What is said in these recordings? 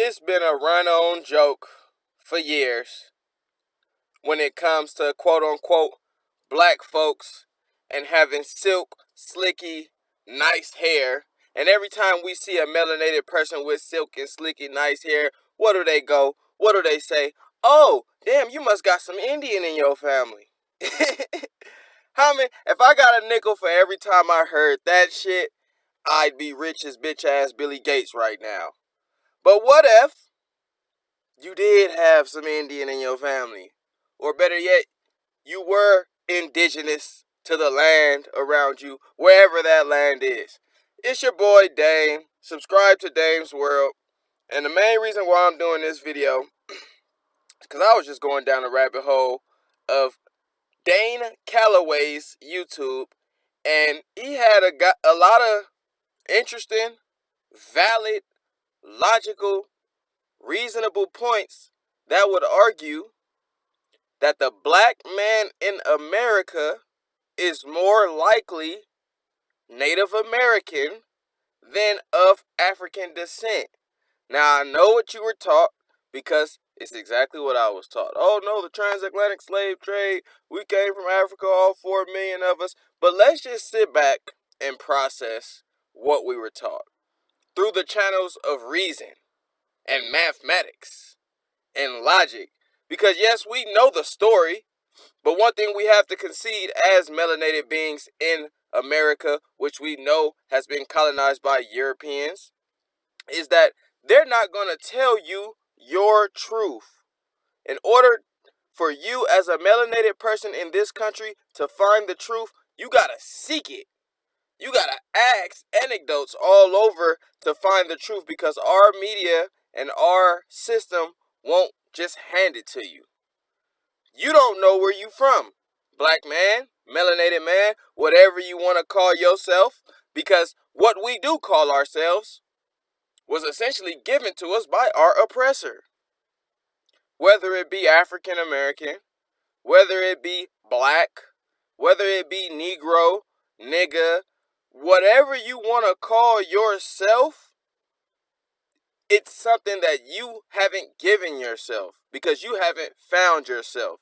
It's been a run-on joke for years when it comes to quote-unquote black folks and having silk, slicky, nice hair. And every time we see a melanated person with silk and slicky, nice hair, what do they go? What do they say? Oh, damn, you must got some Indian in your family. How many? If I got a nickel for every time I heard that shit, I'd be rich as bitch ass Billy Gates right now. But what if you did have some Indian in your family? Or better yet, you were indigenous to the land around you, wherever that land is. It's your boy Dame. Subscribe to Dame's World. And the main reason why I'm doing this video is because I was just going down a rabbit hole of Dane Calloway's YouTube, and he had a lot of interesting, valid, logical, reasonable points that would argue that the black man in America is more likely Native American than of African descent. Now, I know what you were taught because it's exactly what I was taught. Oh no, the transatlantic slave trade, we came from Africa, all 4 million of us. But let's just sit back and process what we were taught through the channels of reason and mathematics and logic. Because yes, we know the story, but one thing we have to concede as melanated beings in America, which we know has been colonized by Europeans, is that they're not going to tell you your truth. In order for you as a melanated person in this country to find the truth, you got to seek it. You got to ask anecdotes all over to find the truth, because our media and our system won't just hand it to you. You don't know where you from, black man, melanated man, whatever you want to call yourself, because what we do call ourselves was essentially given to us by our oppressor. Whether it be African American, whether it be black, whether it be Negro, nigga, whatever you want to call yourself, it's something that you haven't given yourself because you haven't found yourself.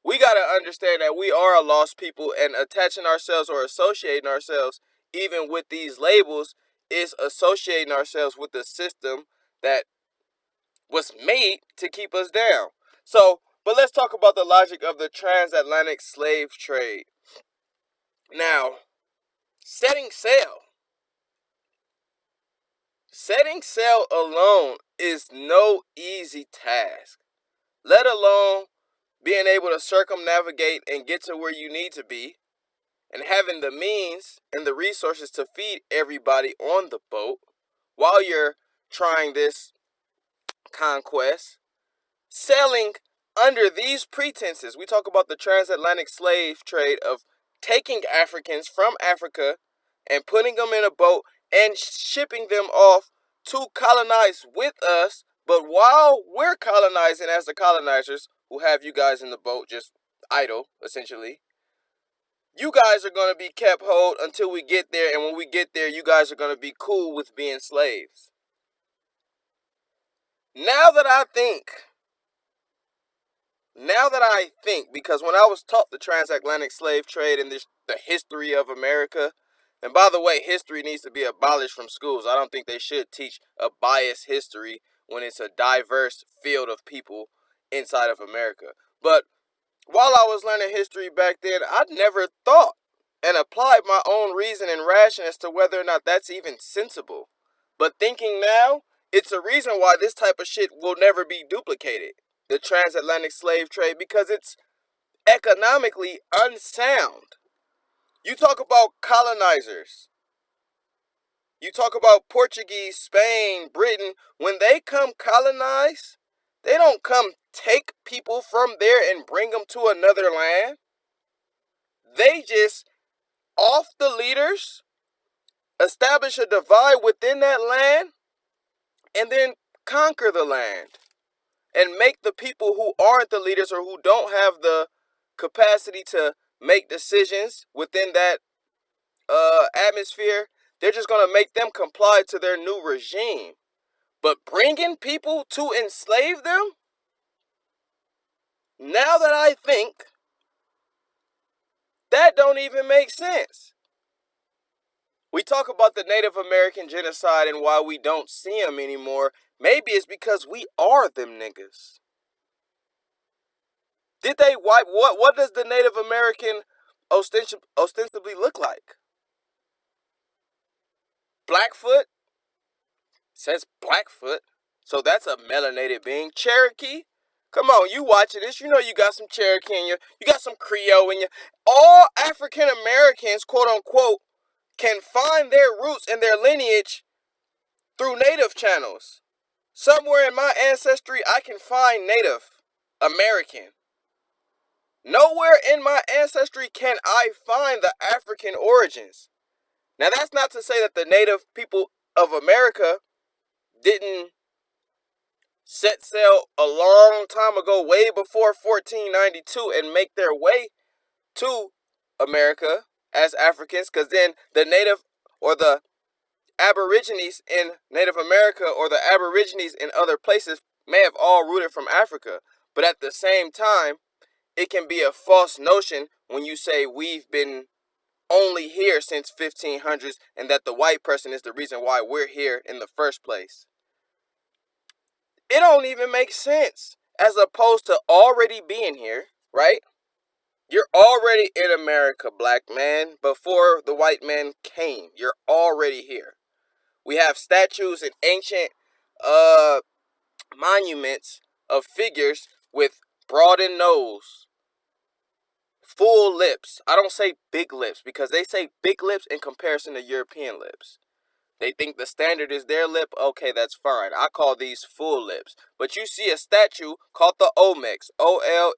We got to understand that we are a lost people, and attaching ourselves or associating ourselves even with these labels is associating ourselves with the system that was made to keep us down. But let's talk about the logic of the transatlantic slave trade. Now, setting sail alone is no easy task, let alone being able to circumnavigate and get to where you need to be, and having the means and the resources to feed everybody on the boat while you're trying this conquest. Sailing under these pretenses, we talk about the transatlantic slave trade of taking Africans from Africa and putting them in a boat and shipping them off to colonize with us. But while we're colonizing as the colonizers, who have you guys in the boat just idle, essentially, you guys are going to be kept hold until we get there. And when we get there, you guys are going to be cool with being slaves. Now that I think, because when I was taught the transatlantic slave trade and the history of America, and by the way, history needs to be abolished from schools. I don't think they should teach a biased history when it's a diverse field of people inside of America. But while I was learning history back then, I never thought and applied my own reason and ration as to whether or not that's even sensible. But thinking now, it's a reason why this type of shit will never be duplicated. The transatlantic slave trade, because it's economically unsound. You talk about colonizers. You talk about Portuguese, Spain, Britain. When they come colonize, they don't come take people from there and bring them to another land. They just off the leaders, establish a divide within that land, and then conquer the land. And make the people who aren't the leaders or who don't have the capacity to make decisions within that atmosphere, they're just going to make them comply to their new regime. But bringing people to enslave them? Now that I think, that don't even make sense. We talk about the Native American genocide and why we don't see them anymore. Maybe it's because we are them niggas. Did they wipe? What does the Native American ostensibly look like? Blackfoot? Says Blackfoot. So that's a melanated being. Cherokee? Come on, you watching this, you know you got some Cherokee in you. You got some Creole in you. All African Americans, quote unquote, can find their roots and their lineage through Native channels. Somewhere in my ancestry, I can find Native American. Nowhere in my ancestry can I find the African origins. Now, that's not to say that the Native people of America didn't set sail a long time ago, way before 1492, and make their way to America as Africans, because then the Native or the Aborigines in Native America or the Aborigines in other places may have all rooted from Africa. But at the same time, it can be a false notion when you say we've been only here since 1500s and that the white person is the reason why we're here in the first place. It don't even make sense, as opposed to already being here, right? You're already in America, black man. Before the white man came, you're already here. We have statues and ancient monuments of figures with broadened nose, full lips. I don't say big lips because they say big lips in comparison to European lips. They think the standard is their lip. Okay, that's fine. I call these full lips. But you see a statue called the Olmecs, Olmec.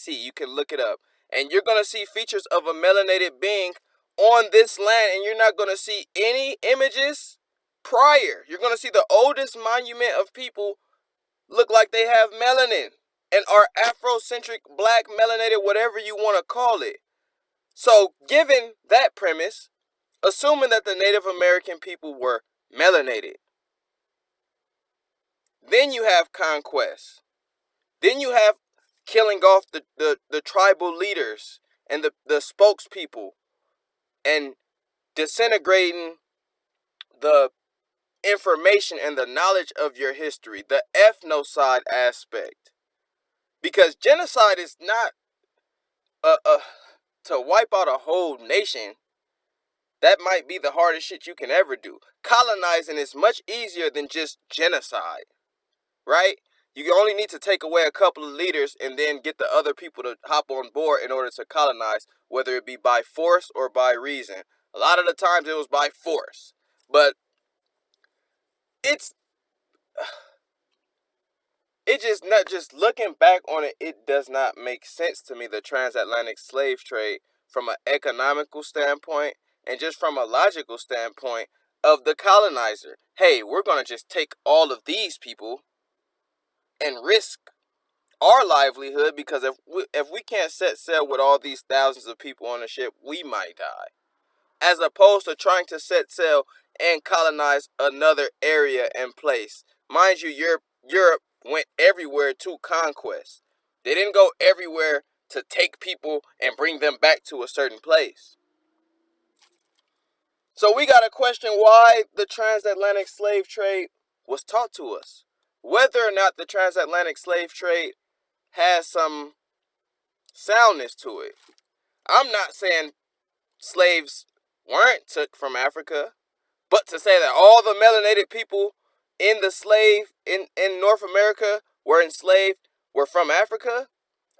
You can look it up. And you're going to see features of a melanated being on this land. And you're not going to see any images prior. You're going to see the oldest monument of people look like they have melanin and are Afrocentric, black, melanated, whatever you want to call it. So given that premise, assuming that the Native American people were melanated, then you have conquest. Then you have killing off the tribal leaders and the spokespeople and disintegrating the information and the knowledge of your history, the ethnocide aspect. Because genocide is not to wipe out a whole nation. That might be the hardest shit you can ever do. Colonizing is much easier than just genocide, right? You only need to take away a couple of leaders and then get the other people to hop on board in order to colonize, whether it be by force or by reason. A lot of the times it was by force. But it just not just looking back on it, it does not make sense to me, the transatlantic slave trade, from an economical standpoint and just from a logical standpoint of the colonizer. Hey, we're going to just take all of these people and risk our livelihood, because if we can't set sail with all these thousands of people on the ship, we might die. As opposed to trying to set sail and colonize another area and place. Mind you, Europe went everywhere to conquest. They didn't go everywhere to take people and bring them back to a certain place. So we got to question why the transatlantic slave trade was taught to us. Whether or not the transatlantic slave trade has some soundness to it. I'm not saying slaves weren't took from Africa, but to say that all the melanated people in the slave in North America were enslaved were from Africa,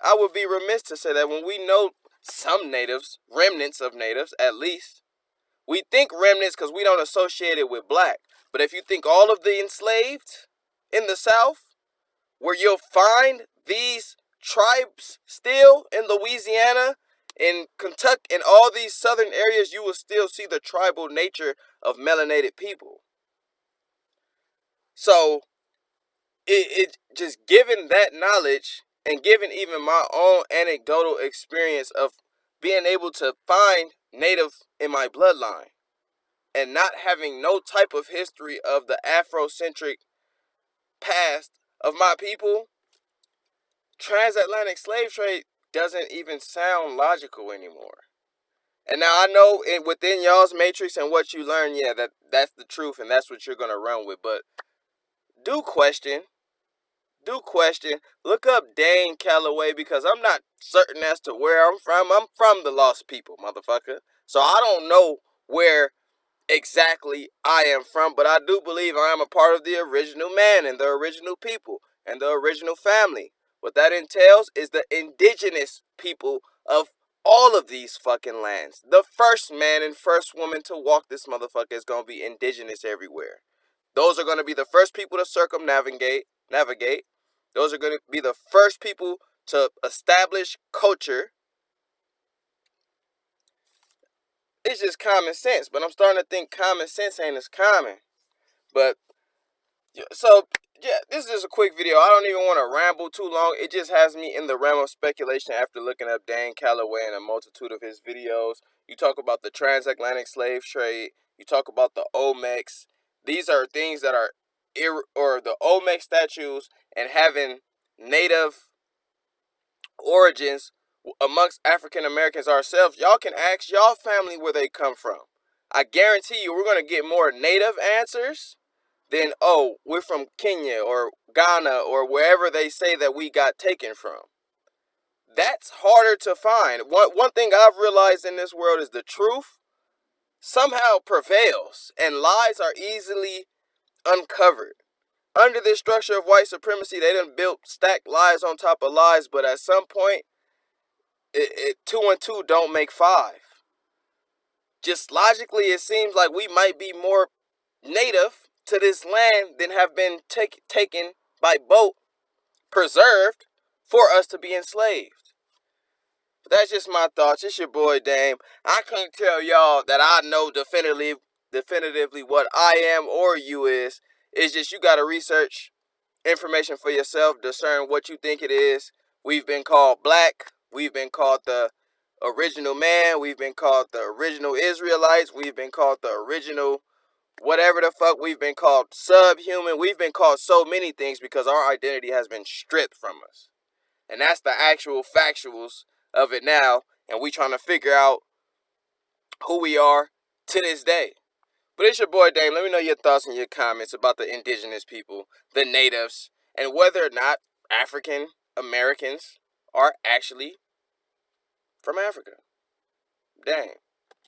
I would be remiss to say that when we know some natives, remnants of natives at least. We think remnants because we don't associate it with black. But if you think all of the enslaved in the South, where you'll find these tribes still in Louisiana, in Kentucky, in all these southern areas, you will still see the tribal nature of melanated people. So, it just given that knowledge and given even my own anecdotal experience of being able to find native in my bloodline and not having no type of history of the Afrocentric past of my people, transatlantic slave trade doesn't even sound logical anymore. And now I know within y'all's matrix and what you learn, yeah, that's the truth and that's what you're gonna run with. But do question, do question. Look up Dane Calloway because I'm not certain as to where I'm from. I'm from the Lost People, motherfucker. So I don't know where exactly I am from, but I do believe I am a part of the original man and the original people and the original family. What that entails is the indigenous people of all of these fucking lands. The first man and first woman to walk this motherfucker is gonna be indigenous everywhere. Those are gonna be the first people to navigate. Those are gonna be the first people to establish culture. It's just common sense, but I'm starting to think common sense ain't as common. But so yeah, this is just a quick video. I don't even want to ramble too long. It just has me in the realm of speculation after looking up Dane Calloway and a multitude of his videos. You talk about the transatlantic slave trade. You talk about the Olmecs. These are things that are or the Olmec statues and having native origins amongst African Americans ourselves. Y'all can ask y'all family where they come from. I guarantee you we're going to get more native answers than, oh, we're from Kenya or Ghana or wherever they say that we got taken from. That's harder to find. One thing I've realized in this world is the truth somehow prevails and lies are easily uncovered. Under this structure of white supremacy, they done built stacked lies on top of lies, but at some point, two and two don't make five. Just logically, it seems like we might be more native to this land than have been taken by boat, preserved, for us to be enslaved. But that's just my thoughts. It's your boy Dame. I can't tell y'all that I know definitively what I am or you is. It's just you gotta research information for yourself, discern what you think it is. We've been called black. We've been called the original man. We've been called the original Israelites. We've been called the original whatever the fuck. We've been called subhuman. We've been called so many things because our identity has been stripped from us. And that's the actual factuals of it now. And we trying to figure out who we are to this day. But it's your boy Dame. Let me know your thoughts and your comments about the indigenous people, the natives, and whether or not African Americans are actually from Africa. Dang.